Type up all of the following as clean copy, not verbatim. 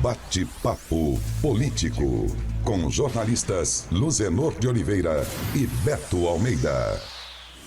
Bate-papo político com jornalistas Luzenor de Oliveira e Beto Almeida.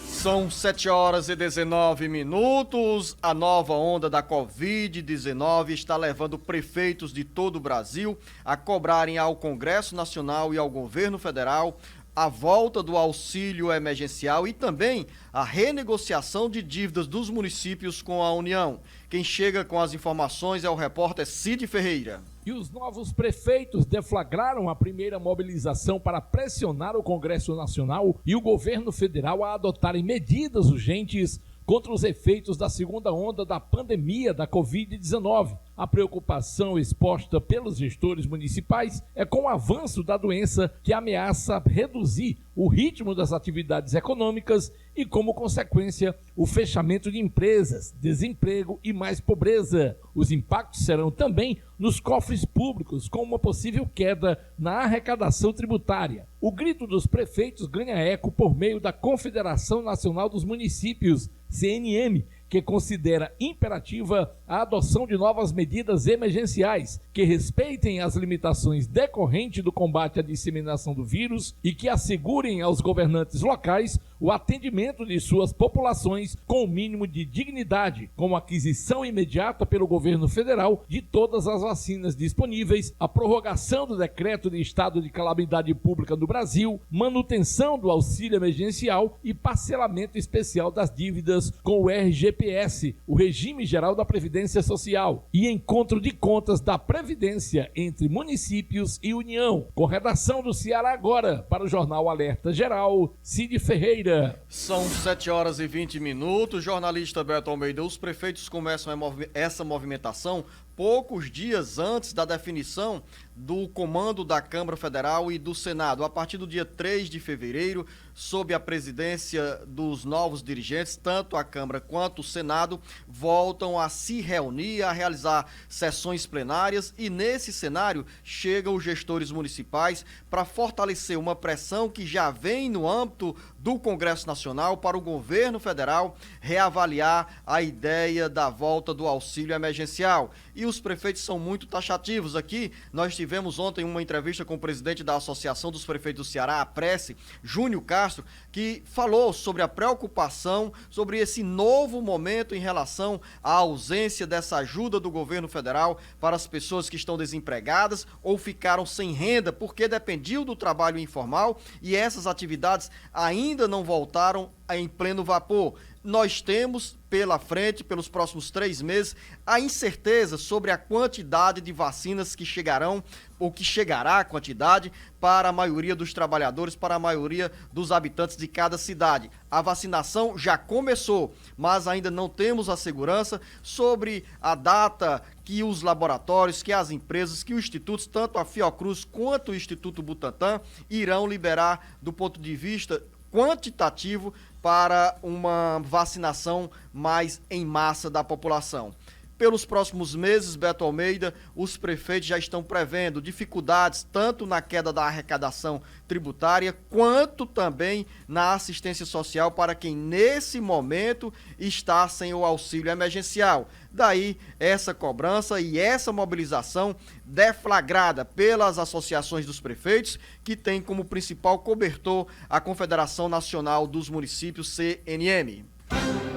São 7h19. A nova onda da Covid-19 está levando prefeitos de todo o Brasil a cobrarem ao Congresso Nacional e ao governo federal a volta do auxílio emergencial e também a renegociação de dívidas dos municípios com a União. Quem chega com as informações é o repórter Cid Ferreira. E os novos prefeitos deflagraram a primeira mobilização para pressionar o Congresso Nacional e o governo federal a adotarem medidas urgentes contra os efeitos da segunda onda da pandemia da Covid-19. A preocupação exposta pelos gestores municipais é com o avanço da doença que ameaça reduzir o ritmo das atividades econômicas e, como consequência, o fechamento de empresas, desemprego e mais pobreza. Os impactos serão também nos cofres públicos, com uma possível queda na arrecadação tributária. O grito dos prefeitos ganha eco por meio da Confederação Nacional dos Municípios, CNM, que considera imperativa a adoção de novas medidas emergenciais que respeitem as limitações decorrentes do combate à disseminação do vírus e que assegurem aos governantes locais o atendimento de suas populações com o mínimo de dignidade, como a aquisição imediata pelo governo federal de todas as vacinas disponíveis, a prorrogação do decreto de estado de calamidade pública no Brasil, manutenção do auxílio emergencial e parcelamento especial das dívidas com o RGPS, o Regime Geral da Previdência Social, e encontro de contas da Previdência entre municípios e União. Com redação do Ceará Agora, para o Jornal Alerta Geral, Cid Ferreira. São 7h20. Jornalista Beto Almeida, os prefeitos começam essa movimentação poucos dias antes da definição do comando da Câmara Federal e do Senado. A partir do dia 3 de fevereiro, sob a presidência dos novos dirigentes, tanto a Câmara quanto o Senado voltam a se reunir, a realizar sessões plenárias e nesse cenário chegam os gestores municipais para fortalecer uma pressão que já vem no âmbito do Congresso Nacional para o governo federal reavaliar a ideia da volta do auxílio emergencial. E os prefeitos são muito taxativos. Aqui nós tivemos ontem uma entrevista com o presidente da Associação dos Prefeitos do Ceará, a Prece, Júnior Castro, que falou sobre a preocupação, sobre esse novo momento em relação à ausência dessa ajuda do governo federal para as pessoas que estão desempregadas ou ficaram sem renda porque dependiam do trabalho informal e essas atividades ainda não voltaram em pleno vapor. Nós temos pela frente, pelos próximos 3 meses, a incerteza sobre a quantidade de vacinas que chegarão ou que chegará a quantidade para a maioria dos trabalhadores, para a maioria dos habitantes de cada cidade. A vacinação já começou, mas ainda não temos a segurança sobre a data que os laboratórios, que as empresas, que os institutos, tanto a Fiocruz quanto o Instituto Butantan, irão liberar do ponto de vista quantitativo para uma vacinação mais em massa da população. Pelos próximos meses, Beto Almeida, os prefeitos já estão prevendo dificuldades tanto na queda da arrecadação tributária, quanto também na assistência social para quem nesse momento está sem o auxílio emergencial. Daí essa cobrança e essa mobilização deflagrada pelas associações dos prefeitos, que tem como principal cobertor a Confederação Nacional dos Municípios, CNM.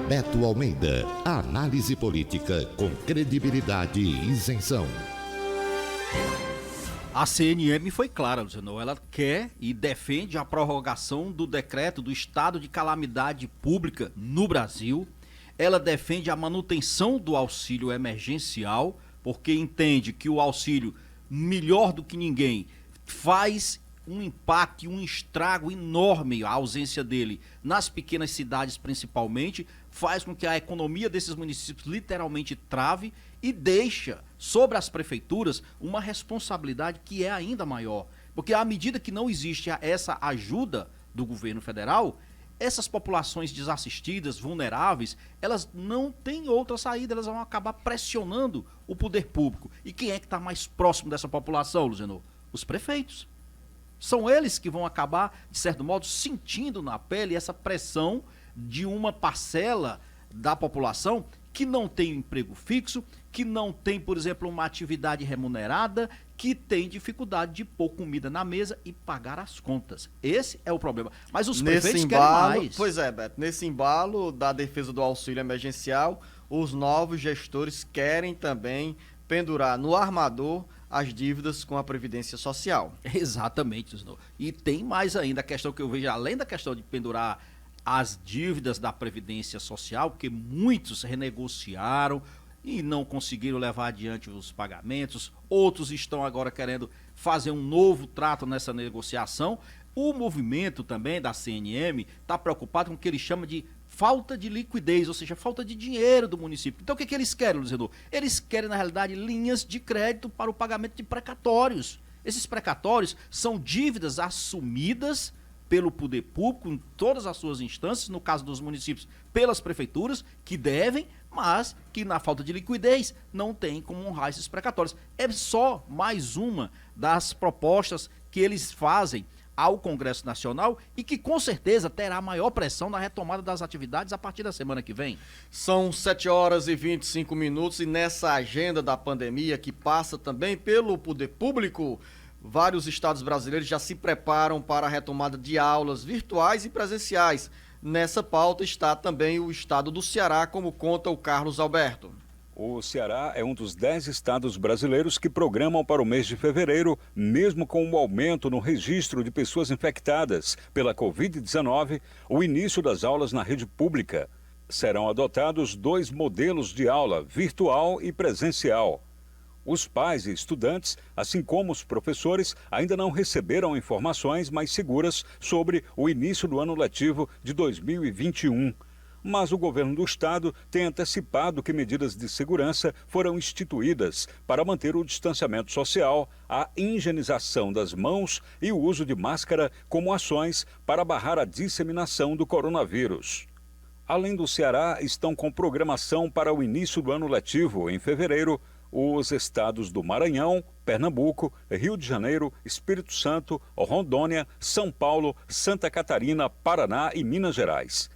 Beto Almeida, análise política com credibilidade e isenção. A CNM foi clara, Luciano, ela quer e defende a prorrogação do decreto do estado de calamidade pública no Brasil. Ela defende a manutenção do auxílio emergencial, porque entende que o auxílio, melhor do que ninguém, faz um impacto e um estrago enorme, a ausência dele nas pequenas cidades principalmente, faz com que a economia desses municípios literalmente trave e deixa sobre as prefeituras uma responsabilidade que é ainda maior. Porque à medida que não existe essa ajuda do governo federal, essas populações desassistidas, vulneráveis, elas não têm outra saída, elas vão acabar pressionando o poder público. E quem é que está mais próximo dessa população, Luciano? Os prefeitos. São eles que vão acabar, de certo modo, sentindo na pele essa pressão de uma parcela da população que não tem emprego fixo, que não tem, por exemplo, uma atividade remunerada, que tem dificuldade de pôr comida na mesa e pagar as contas. Esse é o problema. Mas os prefeitos querem mais. Pois é, Beto, nesse embalo da defesa do auxílio emergencial, os novos gestores querem também pendurar no armador as dívidas com a Previdência Social. Exatamente, senhor. E tem mais ainda a questão que eu vejo, além da questão de pendurar as dívidas da Previdência Social, porque muitos renegociaram e não conseguiram levar adiante os pagamentos, outros estão agora querendo fazer um novo trato nessa negociação. O movimento também da CNM está preocupado com o que ele chama de falta de liquidez, ou seja, falta de dinheiro do município. Então o que eles querem, Luizeno? Eles querem, na realidade, linhas de crédito para o pagamento de precatórios. Esses precatórios são dívidas assumidas pelo poder público em todas as suas instâncias, no caso dos municípios, pelas prefeituras, que devem, mas que na falta de liquidez não tem como honrar esses precatórios. É só mais uma das propostas que eles fazem ao Congresso Nacional e que com certeza terá maior pressão na retomada das atividades a partir da semana que vem. São 7h25 e nessa agenda da pandemia que passa também pelo poder público, vários estados brasileiros já se preparam para a retomada de aulas virtuais e presenciais. Nessa pauta está também o estado do Ceará, como conta o Carlos Alberto. O Ceará é um dos 10 estados brasileiros que programam para o mês de fevereiro, mesmo com o aumento no registro de pessoas infectadas pela Covid-19, o início das aulas na rede pública. Serão adotados 2 modelos de aula, virtual e presencial. Os pais e estudantes, assim como os professores, ainda não receberam informações mais seguras sobre o início do ano letivo de 2021. Mas o governo do estado tem antecipado que medidas de segurança foram instituídas para manter o distanciamento social, a higienização das mãos e o uso de máscara como ações para barrar a disseminação do coronavírus. Além do Ceará, estão com programação para o início do ano letivo, em fevereiro, os estados do Maranhão, Pernambuco, Rio de Janeiro, Espírito Santo, Rondônia, São Paulo, Santa Catarina, Paraná e Minas Gerais.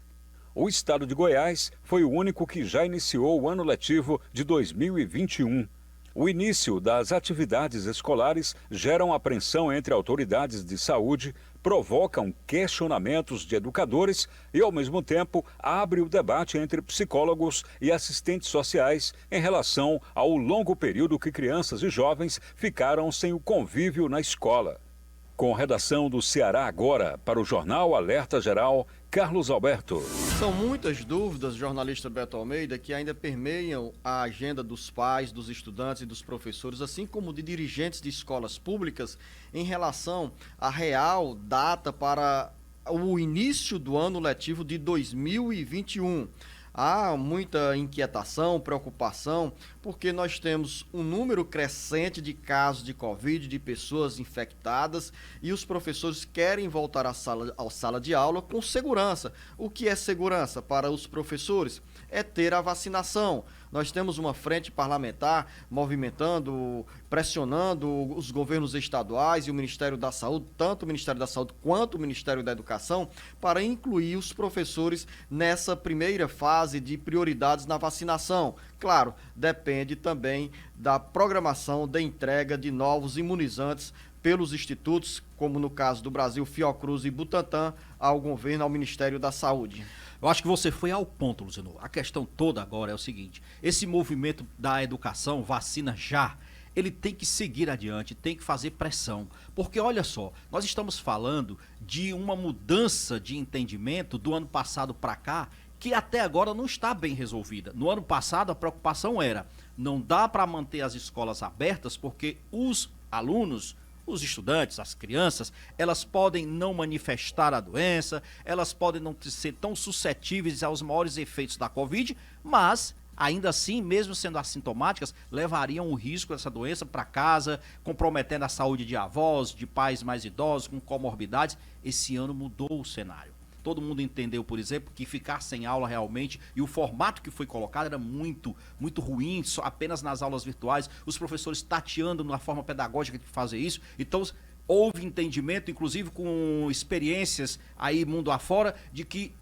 O estado de Goiás foi o único que já iniciou o ano letivo de 2021. O início das atividades escolares geram apreensão entre autoridades de saúde, provocam questionamentos de educadores e, ao mesmo tempo, abre o debate entre psicólogos e assistentes sociais em relação ao longo período que crianças e jovens ficaram sem o convívio na escola. Com redação do Ceará Agora, para o Jornal Alerta Geral, Carlos Alberto. São muitas dúvidas, jornalista Beto Almeida, que ainda permeiam a agenda dos pais, dos estudantes e dos professores, assim como de dirigentes de escolas públicas, em relação à real data para o início do ano letivo de 2021. Há muita inquietação, preocupação, porque nós temos um número crescente de casos de Covid, de pessoas infectadas, e os professores querem voltar à sala de aula com segurança. O que é segurança para os professores? É ter a vacinação. Nós temos uma frente parlamentar movimentando, pressionando os governos estaduais e o Ministério da Saúde, tanto o Ministério da Saúde quanto o Ministério da Educação, para incluir os professores nessa primeira fase de prioridades na vacinação. Claro, depende também da programação da entrega de novos imunizantes pelos institutos, como no caso do Brasil, Fiocruz e Butantan, ao governo, ao Ministério da Saúde. Eu acho que você foi ao ponto, Luciano. A questão toda agora é o seguinte: esse movimento da educação, vacina já, ele tem que seguir adiante, tem que fazer pressão. Porque, olha só, nós estamos falando de uma mudança de entendimento do ano passado para cá, que até agora não está bem resolvida. No ano passado, a preocupação era: não dá para manter as escolas abertas porque os alunos, os estudantes, as crianças, elas podem não manifestar a doença, elas podem não ser tão suscetíveis aos maiores efeitos da Covid, mas, ainda assim, mesmo sendo assintomáticas, levariam o risco dessa doença para casa, comprometendo a saúde de avós, de pais mais idosos, com comorbidades. Esse ano mudou o cenário. Todo mundo entendeu, por exemplo, que ficar sem aula realmente, e o formato que foi colocado era muito ruim, só apenas nas aulas virtuais, os professores tateando na forma pedagógica de fazer isso. Então, houve entendimento, inclusive com experiências aí mundo afora, de que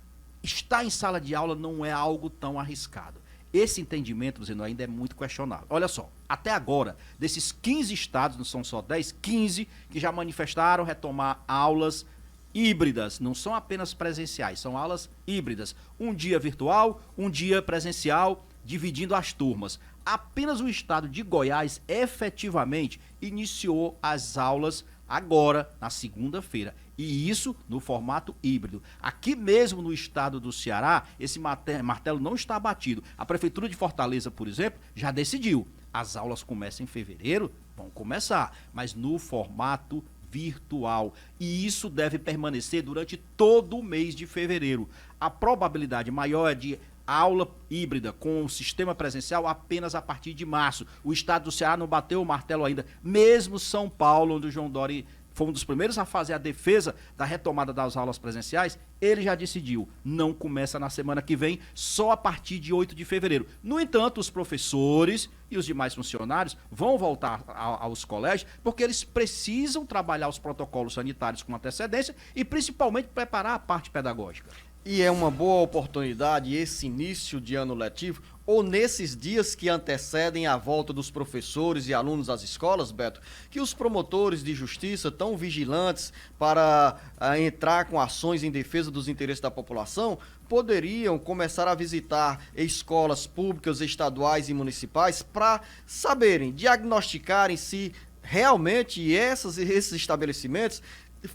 estar em sala de aula não é algo tão arriscado. Esse entendimento, Zeno, ainda é muito questionável. Olha só, até agora, desses 15 estados, não são só 10, 15 que já manifestaram retomar aulas híbridas, não são apenas presenciais, são aulas híbridas. Um dia virtual, um dia presencial, dividindo as turmas. Apenas o estado de Goiás efetivamente iniciou as aulas agora, na segunda-feira. E isso no formato híbrido. Aqui mesmo no estado do Ceará, esse martelo não está batido. A Prefeitura de Fortaleza, por exemplo, já decidiu. As aulas começam em fevereiro, vão começar, mas no formato virtual. E isso deve permanecer durante todo o mês de fevereiro. A probabilidade maior é de aula híbrida com o sistema presencial apenas a partir de março. O estado do Ceará não bateu o martelo ainda. Mesmo São Paulo, onde o João Dória foi um dos primeiros a fazer a defesa da retomada das aulas presenciais, ele já decidiu, não começa na semana que vem, só a partir de 8 de fevereiro. No entanto, os professores e os demais funcionários vão voltar aos colégios, porque eles precisam trabalhar os protocolos sanitários com antecedência e principalmente preparar a parte pedagógica. E é uma boa oportunidade esse início de ano letivo, ou nesses dias que antecedem a volta dos professores e alunos às escolas, Beto, que os promotores de justiça tão vigilantes para entrar com ações em defesa dos interesses da população, poderiam começar a visitar escolas públicas, estaduais e municipais para saberem, diagnosticarem se realmente esses estabelecimentos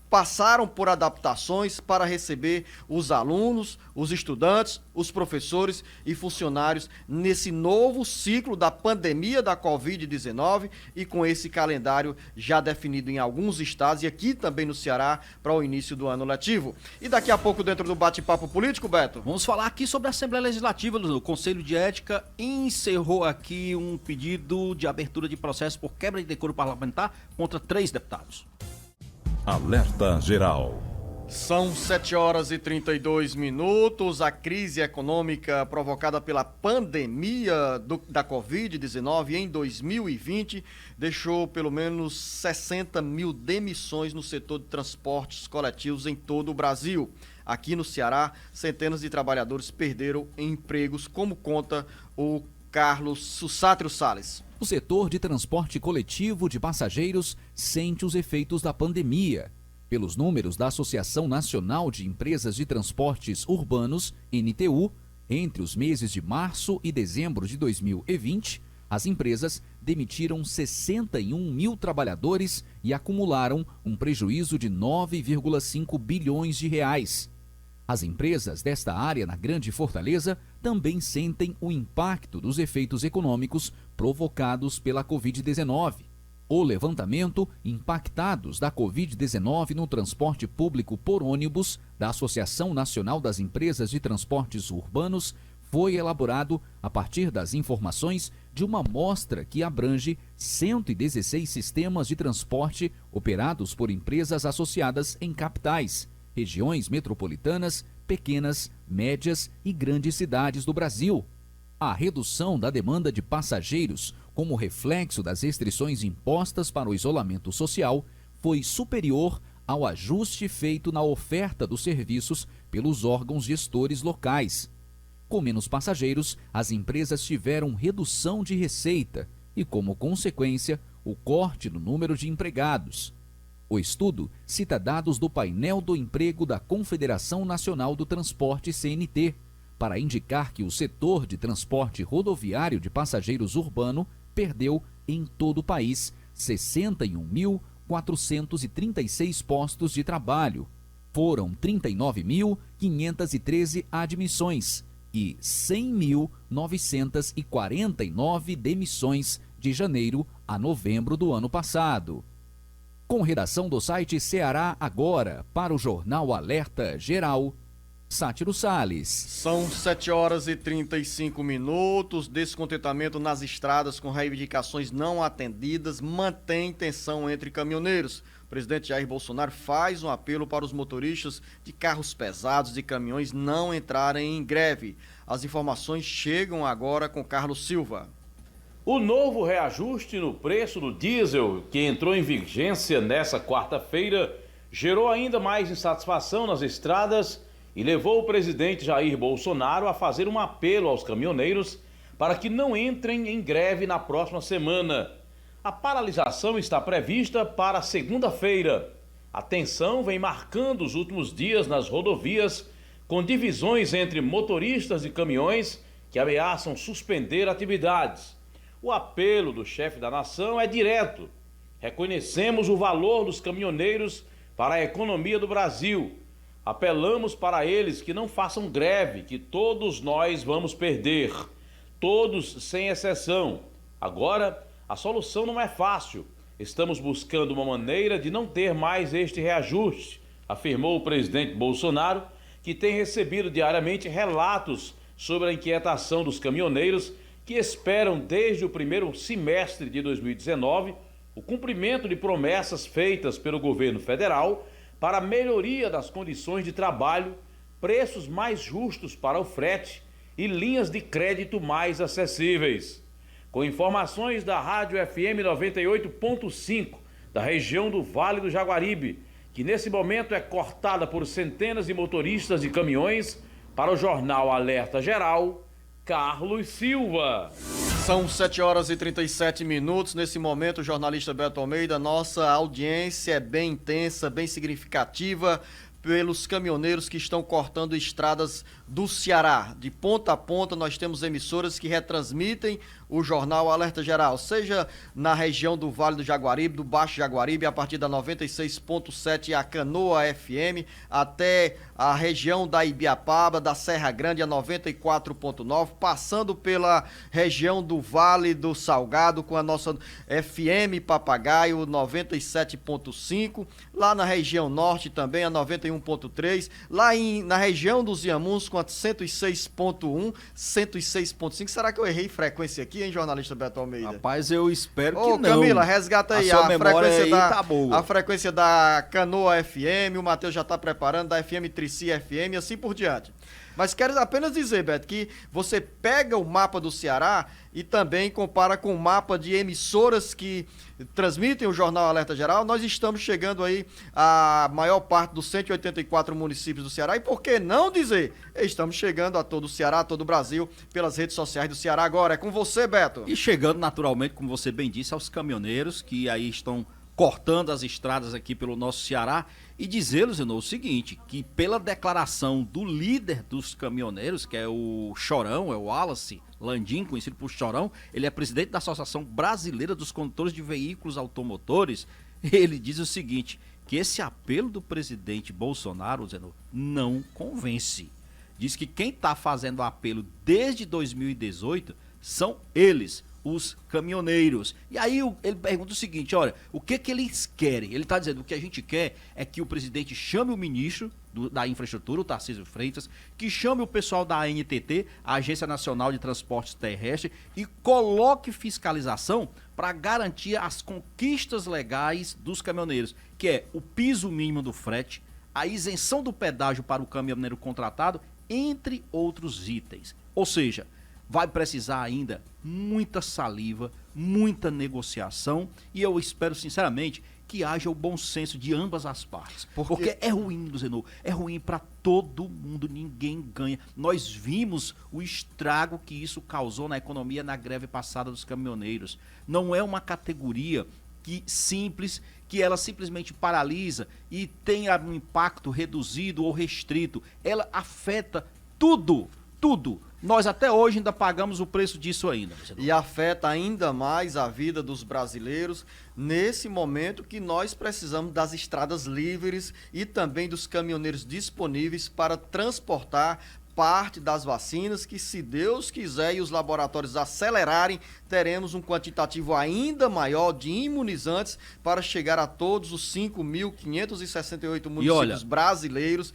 passaram por adaptações para receber os alunos, os estudantes, os professores e funcionários nesse novo ciclo da pandemia da Covid-19 e com esse calendário já definido em alguns estados e aqui também no Ceará para o início do ano letivo. E daqui a pouco dentro do bate-papo político, Beto? Vamos falar aqui sobre a Assembleia Legislativa. O Conselho de Ética encerrou aqui um pedido de abertura de processo por quebra de decoro parlamentar contra 3 deputados. Alerta Geral. São 7h32. A crise econômica provocada pela pandemia da Covid-19 em 2020 deixou pelo menos 60 mil demissões no setor de transportes coletivos em todo o Brasil. Aqui no Ceará, centenas de trabalhadores perderam empregos, como conta o Carlos Sussátrio Salles. O setor de transporte coletivo de passageiros sente os efeitos da pandemia. Pelos números da Associação Nacional de Empresas de Transportes Urbanos, NTU, entre os meses de março e dezembro de 2020, as empresas demitiram 61 mil trabalhadores e acumularam um prejuízo de 9,5 bilhões de reais. As empresas desta área na Grande Fortaleza também sentem o impacto dos efeitos econômicos provocados pela Covid-19. O levantamento Impactados da Covid-19 no transporte público por ônibus da Associação Nacional das Empresas de Transportes Urbanos foi elaborado a partir das informações de uma amostra que abrange 116 sistemas de transporte operados por empresas associadas em capitais, regiões metropolitanas, pequenas, médias e grandes cidades do Brasil. A redução da demanda de passageiros, como reflexo das restrições impostas para o isolamento social, foi superior ao ajuste feito na oferta dos serviços pelos órgãos gestores locais. Com menos passageiros, as empresas tiveram redução de receita e, como consequência, o corte no número de empregados. O estudo cita dados do painel do emprego da Confederação Nacional do Transporte CNT, para indicar que o setor de transporte rodoviário de passageiros urbano perdeu em todo o país 61.436 postos de trabalho. Foram 39.513 admissões e 100.949 demissões de janeiro a novembro do ano passado. Com redação do site Ceará Agora, para o Jornal Alerta Geral, Sátiro Salles. São 7h35. Descontentamento nas estradas com reivindicações não atendidas mantém tensão entre caminhoneiros. O presidente Jair Bolsonaro faz um apelo para os motoristas de carros pesados e caminhões não entrarem em greve. As informações chegam agora com Carlos Silva. O novo reajuste no preço do diesel, que entrou em vigência nesta quarta-feira, gerou ainda mais insatisfação nas estradas e levou o presidente Jair Bolsonaro a fazer um apelo aos caminhoneiros para que não entrem em greve na próxima semana. A paralisação está prevista para segunda-feira. A tensão vem marcando os últimos dias nas rodovias, com divisões entre motoristas de caminhões que ameaçam suspender atividades. O apelo do chefe da nação é direto. Reconhecemos o valor dos caminhoneiros para a economia do Brasil. Apelamos para eles que não façam greve, que todos nós vamos perder. Todos sem exceção. Agora, a solução não é fácil. Estamos buscando uma maneira de não ter mais este reajuste, afirmou o presidente Bolsonaro, que tem recebido diariamente relatos sobre a inquietação dos caminhoneiros que esperam desde o primeiro semestre de 2019 o cumprimento de promessas feitas pelo governo federal para a melhoria das condições de trabalho, preços mais justos para o frete e linhas de crédito mais acessíveis. Com informações da Rádio FM 98.5, da região do Vale do Jaguaribe, que nesse momento é cortada por centenas de motoristas de caminhões, para o jornal Alerta Geral, Carlos Silva. São 7 horas e 37 minutos. Nesse momento, o jornalista Beto Almeida, nossa audiência é bem intensa, bem significativa pelos caminhoneiros que estão cortando estradas do Ceará. De ponta a ponta, nós temos emissoras que retransmitem o jornal Alerta Geral, seja na região do Vale do Jaguaribe, do Baixo Jaguaribe, a partir da 96.7 a Canoa FM, até a região da Ibiapaba, da Serra Grande, a 94.9, passando pela região do Vale do Salgado, com a nossa FM Papagaio 97.5, lá na região norte também a 91.3, lá na região dos Iamuns com a 106.1, 106.5. Será que eu errei frequência aqui, hein, jornalista Beto Almeida? Rapaz, eu espero que não. Camila, resgata aí a frequência aí tá boa. A frequência da Canoa FM, o Matheus já está preparando, da FM Trici FM e assim por diante. Mas quero apenas dizer, Beto, que você pega o mapa do Ceará e também compara com o mapa de emissoras que transmitem o Jornal Alerta Geral. Nós estamos chegando aí à maior parte dos 184 municípios do Ceará. E por que não dizer? Estamos chegando a todo o Ceará, a todo o Brasil, pelas redes sociais do Ceará. Agora é com você, Beto. E chegando naturalmente, como você bem disse, aos caminhoneiros que aí estão cortando as estradas aqui pelo nosso Ceará, e dizer-lhes, o seguinte, que pela declaração do líder dos caminhoneiros, que é o Chorão, é o Wallace Landim, conhecido por Chorão, ele é presidente da Associação Brasileira dos Condutores de Veículos Automotores, ele diz o seguinte, que esse apelo do presidente Bolsonaro, Zenor, não convence. Diz que quem está fazendo o apelo desde 2018 são eles, os caminhoneiros. E aí ele pergunta o seguinte, olha, o que eles querem? Ele está dizendo, o que a gente quer é que o presidente chame o ministro da infraestrutura, o Tarcísio Freitas, que chame o pessoal da ANTT, a Agência Nacional de Transportes Terrestres, e coloque fiscalização para garantir as conquistas legais dos caminhoneiros, que é o piso mínimo do frete, a isenção do pedágio para o caminhoneiro contratado, entre outros itens. Ou seja, vai precisar ainda muita saliva, muita negociação, e eu espero sinceramente que haja o bom senso de ambas as partes. Porque é ruim, Zenor, é ruim para todo mundo, ninguém ganha. Nós vimos o estrago que isso causou na economia na greve passada dos caminhoneiros. Não é uma categoria que ela simplesmente paralisa e tenha um impacto reduzido ou restrito. Ela afeta tudo. Nós até hoje ainda pagamos o preço disso ainda. E afeta ainda mais a vida dos brasileiros nesse momento que nós precisamos das estradas livres e também dos caminhoneiros disponíveis para transportar parte das vacinas que, se Deus quiser e os laboratórios acelerarem, teremos um quantitativo ainda maior de imunizantes para chegar a todos os 5.568 municípios brasileiros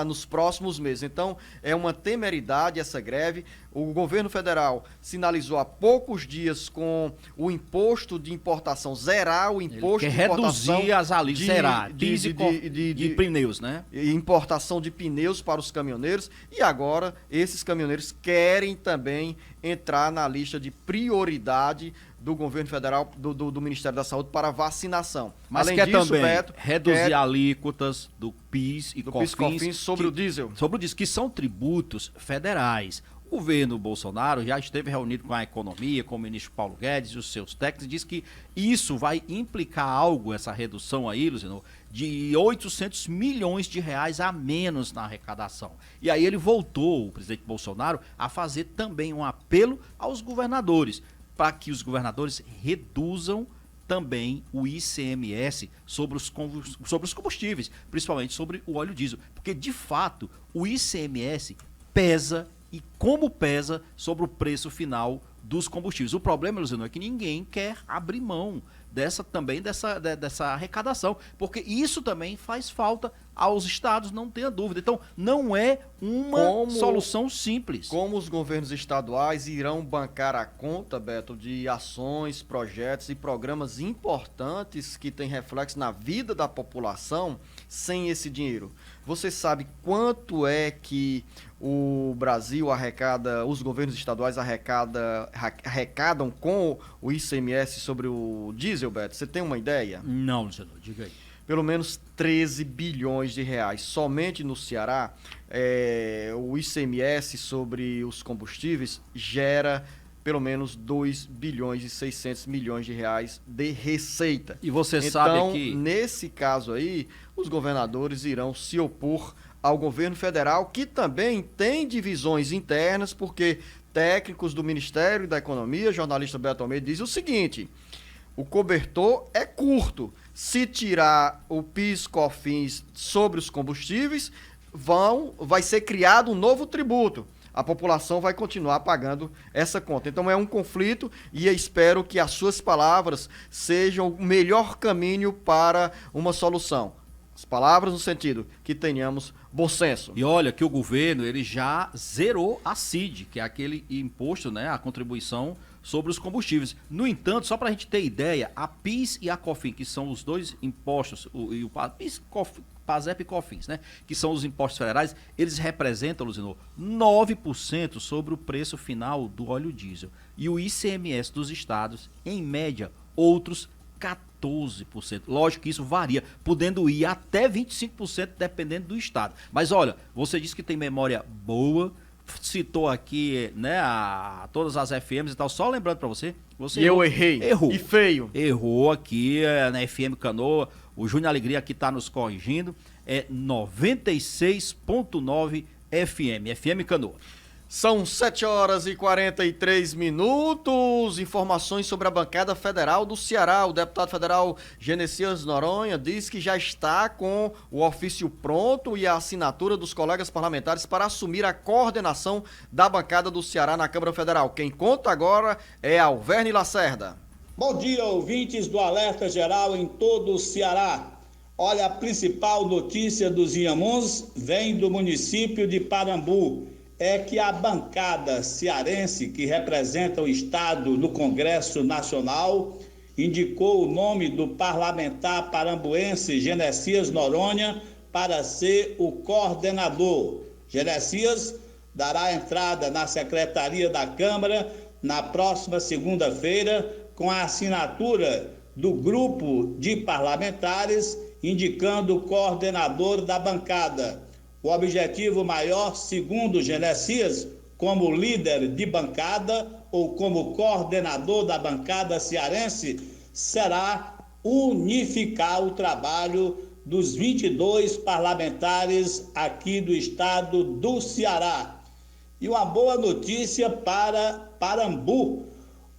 nos próximos meses. Então, é uma temeridade essa greve. O governo federal sinalizou há poucos dias com o imposto de importação, zerar o imposto de importação. Reduzir as alíquotas, zerar, de pneus, né? Importação de pneus para os caminhoneiros. E agora, esses caminhoneiros querem também entrar na lista de prioridade do governo federal, do Ministério da Saúde para vacinação. Mas além disso, também Beto, reduzir alíquotas do PIS e COFINS sobre o diesel. Sobre o diesel, que são tributos federais. O governo Bolsonaro já esteve reunido com a economia, com o ministro Paulo Guedes e os seus técnicos, e diz que isso vai implicar algo, essa redução aí, Luciano, de 800 milhões de reais a menos na arrecadação. E aí ele voltou, o presidente Bolsonaro, a fazer também um apelo aos governadores, para que os governadores reduzam também o ICMS sobre os combustíveis, principalmente sobre o óleo diesel. Porque, de fato, o ICMS pesa, e como pesa, sobre o preço final dos combustíveis. O problema, Luciano, é que ninguém quer abrir mão dessa arrecadação, porque isso também faz falta aos estados, não tenha dúvida. Então, não é uma solução simples. Como os governos estaduais irão bancar a conta, Beto, de ações, projetos e programas importantes que têm reflexo na vida da população sem esse dinheiro? Você sabe quanto é que o Brasil arrecada, os governos estaduais arrecadam com o ICMS sobre o diesel, Beto? Você tem uma ideia? Não, Luciano, diga aí. Pelo menos 13 bilhões de reais. Somente no Ceará, o ICMS sobre os combustíveis gera pelo menos 2 bilhões e 600 milhões de reais de receita. E você sabe que... Então, nesse caso aí, os governadores irão se opor ao governo federal, que também tem divisões internas, porque técnicos do Ministério da Economia, jornalista Beto Almeida, diz o seguinte: o cobertor é curto. Se tirar o PIS/COFINS sobre os combustíveis, vai ser criado um novo tributo. A população vai continuar pagando essa conta. Então é um conflito e eu espero que as suas palavras sejam o melhor caminho para uma solução. As palavras no sentido que tenhamos bom senso. E olha que o governo ele já zerou a CID, que é aquele imposto, né, a contribuição sobre os combustíveis. No entanto, só para a gente ter ideia, a PIS e a COFINS, que são os dois impostos, o PIS, PASEP e COFINS, né, que são os impostos federais, eles representam, Luciano, 9% sobre o preço final do óleo diesel. E o ICMS dos estados, em média, outros 14%. Lógico que isso varia, podendo ir até 25% dependendo do estado. Mas olha, você disse que tem memória boa, citou aqui, né, todas as FMs e tal, só lembrando para você. E eu errei. Errou. E feio. Errou aqui na FM Canoa, o Júnior Alegria aqui tá nos corrigindo, é 96.9 FM, FM Canoa. São 7 horas e 43 minutos. Informações sobre a bancada federal do Ceará. O deputado federal Genesias Noronha diz que já está com o ofício pronto e a assinatura dos colegas parlamentares para assumir a coordenação da bancada do Ceará na Câmara Federal. Quem conta agora é Alverne Lacerda. Bom dia, ouvintes do Alerta Geral em todo o Ceará. Olha, a principal notícia dos Inhamuns vem do município de Parambu. É que a bancada cearense, que representa o Estado no Congresso Nacional, indicou o nome do parlamentar parambuense Genesias Noronha para ser o coordenador. Genesias dará entrada na Secretaria da Câmara na próxima segunda-feira com a assinatura do grupo de parlamentares indicando o coordenador da bancada. O objetivo maior, segundo Genesias, como líder de bancada ou como coordenador da bancada cearense, será unificar o trabalho dos 22 parlamentares aqui do estado do Ceará. E uma boa notícia para Parambu.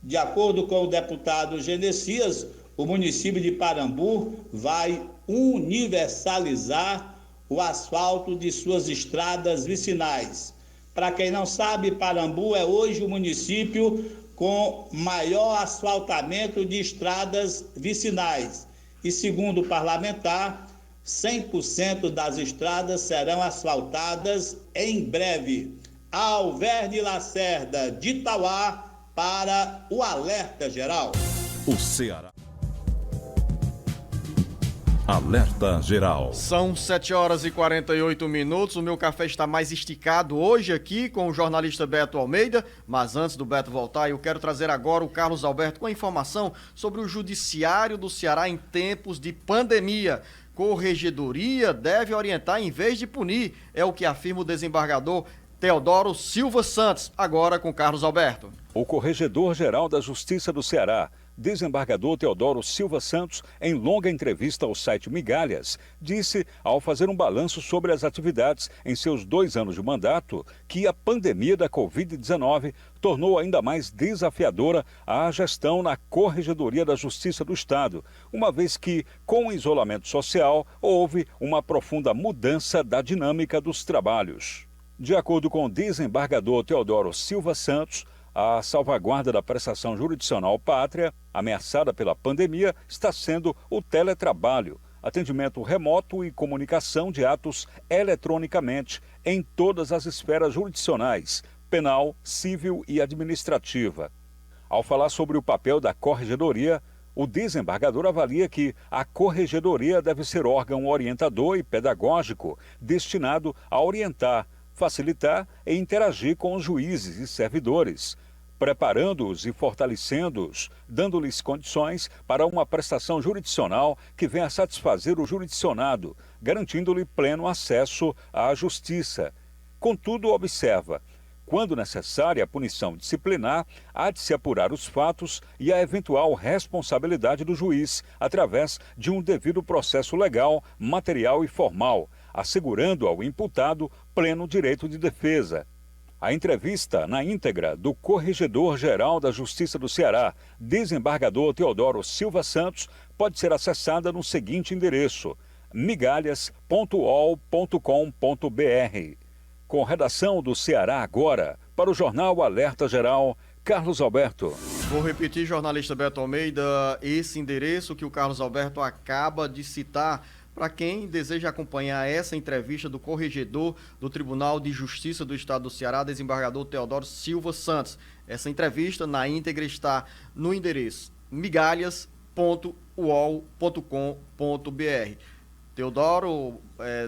De acordo com o deputado Genesias, o município de Parambu vai universalizar o asfalto de suas estradas vicinais. Para quem não sabe, Parambu é hoje o município com maior asfaltamento de estradas vicinais. E segundo o parlamentar, 100% das estradas serão asfaltadas em breve. Alverne Lacerda, de Itauá, para o Alerta Geral. O Ceará. Alerta Geral. São 7 horas e 48 minutos. O meu café está mais esticado hoje aqui com o jornalista Beto Almeida. Mas antes do Beto voltar, eu quero trazer agora o Carlos Alberto com a informação sobre o Judiciário do Ceará em tempos de pandemia. Corregedoria deve orientar em vez de punir, é o que afirma o desembargador Teodoro Silva Santos, agora com Carlos Alberto. O Corregedor-Geral da Justiça do Ceará, desembargador Teodoro Silva Santos, em longa entrevista ao site Migalhas, disse, ao fazer um balanço sobre as atividades em seus 2 anos de mandato, que a pandemia da Covid-19 tornou ainda mais desafiadora a gestão na Corregedoria da Justiça do Estado, uma vez que, com o isolamento social, houve uma profunda mudança da dinâmica dos trabalhos. De acordo com o desembargador Teodoro Silva Santos, a salvaguarda da prestação jurisdicional pátria, ameaçada pela pandemia, está sendo o teletrabalho, atendimento remoto e comunicação de atos eletronicamente em todas as esferas jurisdicionais, penal, civil e administrativa. Ao falar sobre o papel da Corregedoria, o desembargador avalia que a Corregedoria deve ser órgão orientador e pedagógico, destinado a orientar, facilitar e interagir com os juízes e servidores, preparando-os e fortalecendo-os, dando-lhes condições para uma prestação jurisdicional que venha a satisfazer o jurisdicionado, garantindo-lhe pleno acesso à justiça. Contudo, observa, quando necessária a punição disciplinar, há de se apurar os fatos e a eventual responsabilidade do juiz, através de um devido processo legal, material e formal, assegurando ao imputado pleno direito de defesa. A entrevista na íntegra do Corregedor-Geral da Justiça do Ceará, desembargador Teodoro Silva Santos, pode ser acessada no seguinte endereço: migalhas.ol.com.br. Com redação do Ceará Agora, para o Jornal Alerta Geral, Carlos Alberto. Vou repetir, jornalista Beto Almeida, esse endereço que o Carlos Alberto acaba de citar, para quem deseja acompanhar essa entrevista do corregedor do Tribunal de Justiça do Estado do Ceará, desembargador Teodoro Silva Santos. Essa entrevista na íntegra está no endereço migalhas.uol.com.br.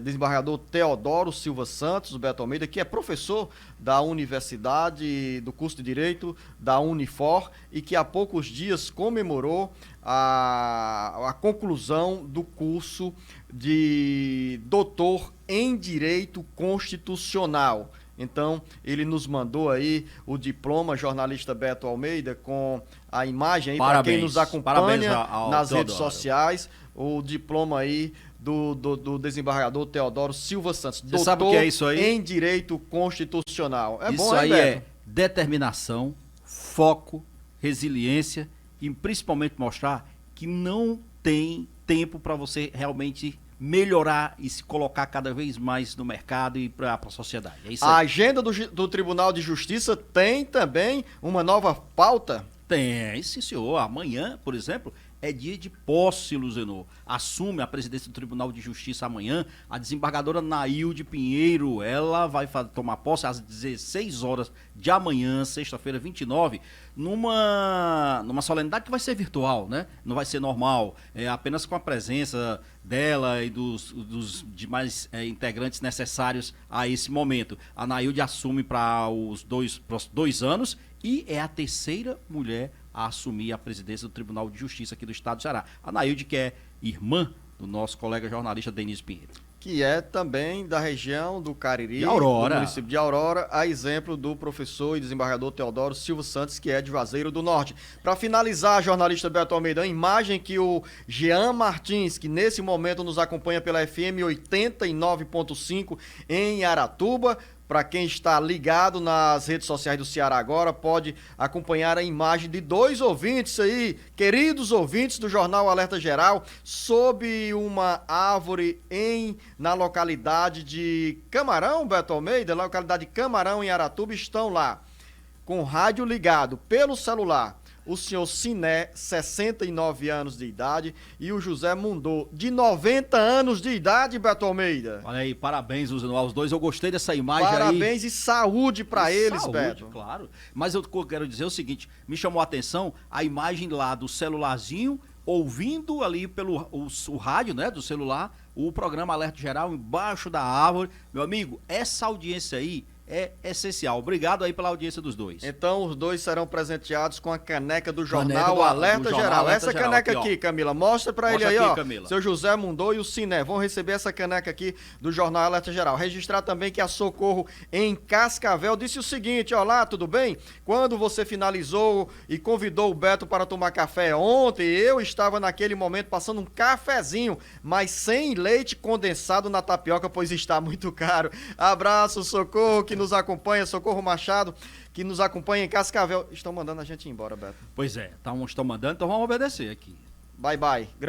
Desembargador Teodoro Silva Santos, o Beto Almeida, que é professor da Universidade do curso de Direito da Unifor e que há poucos dias comemorou a conclusão do curso de doutor em Direito Constitucional. Então, ele nos mandou aí o diploma, jornalista Beto Almeida, com a imagem aí para quem nos acompanha nas redes sociais, o diploma aí do desembargador Teodoro Silva Santos. Você sabe o que é isso aí? Em Direito Constitucional. É isso bom, aí, Beto? é determinação, foco, resiliência e principalmente mostrar que não tem tempo para você realmente melhorar e se colocar cada vez mais no mercado e para a sociedade. É isso aí. A agenda do Tribunal de Justiça tem também uma nova pauta? Tem, sim, senhor. Amanhã, por exemplo, é dia de posse, Luzenor. Assume a presidência do Tribunal de Justiça amanhã a desembargadora Nailde Pinheiro. Ela vai tomar posse às 16 horas de amanhã, sexta-feira, 29, numa solenidade que vai ser virtual, né? Não vai ser normal, apenas com a presença dela e dos demais integrantes necessários a esse momento. A Nailde assume para os 2 anos e é a terceira mulher a assumir a presidência do Tribunal de Justiça aqui do Estado do Ceará. A Nailde, que é irmã do nosso colega jornalista Denis Pinheiro. Que é também da região do Cariri, do município de Aurora, a exemplo do professor e desembargador Teodoro Silva Santos, que é de Juazeiro do Norte. Para finalizar, jornalista Beto Almeida, a imagem que o Jean Martins, que nesse momento nos acompanha pela FM 89.5 em Aratuba. Para quem está ligado nas redes sociais do Ceará Agora, pode acompanhar a imagem de 2 ouvintes aí, queridos ouvintes do Jornal Alerta Geral, sob uma árvore na localidade de Camarão, Beto Almeida, na localidade de Camarão, em Aratuba, estão lá, com o rádio ligado pelo celular. O senhor Siné, 69 anos de idade, e o José Mundô, de 90 anos de idade, Beto Almeida. Olha aí, parabéns aos dois, eu gostei dessa imagem aí. Parabéns e saúde para eles, saúde, Beto. Claro, mas eu quero dizer o seguinte, me chamou a atenção a imagem lá do celularzinho, ouvindo ali pelo o rádio, né, do celular, o programa Alerta Geral embaixo da árvore. Meu amigo, essa audiência aí é essencial. Obrigado aí pela audiência dos dois. Então, os dois serão presenteados com a caneca do Caneca jornal do Alerta Jornal Geral. Alerta Essa Geral, caneca aqui, ó. aqui, Camila, mostra pra ele Mostra aí, aqui, ó. Camila. Seu José Mundô e o Ciné vão receber essa caneca aqui do Jornal Alerta Geral. Registrar também que a Socorro em Cascavel disse o seguinte: olá, tudo bem? Quando você finalizou e convidou o Beto para tomar café ontem, eu estava naquele momento passando um cafezinho, mas sem leite condensado na tapioca, pois está muito caro. Abraço, Socorro, que nos acompanha, Socorro Machado, que nos acompanha em Cascavel. Estão mandando a gente ir embora, Beto. Pois é, estão mandando, então vamos obedecer aqui. Bye, bye.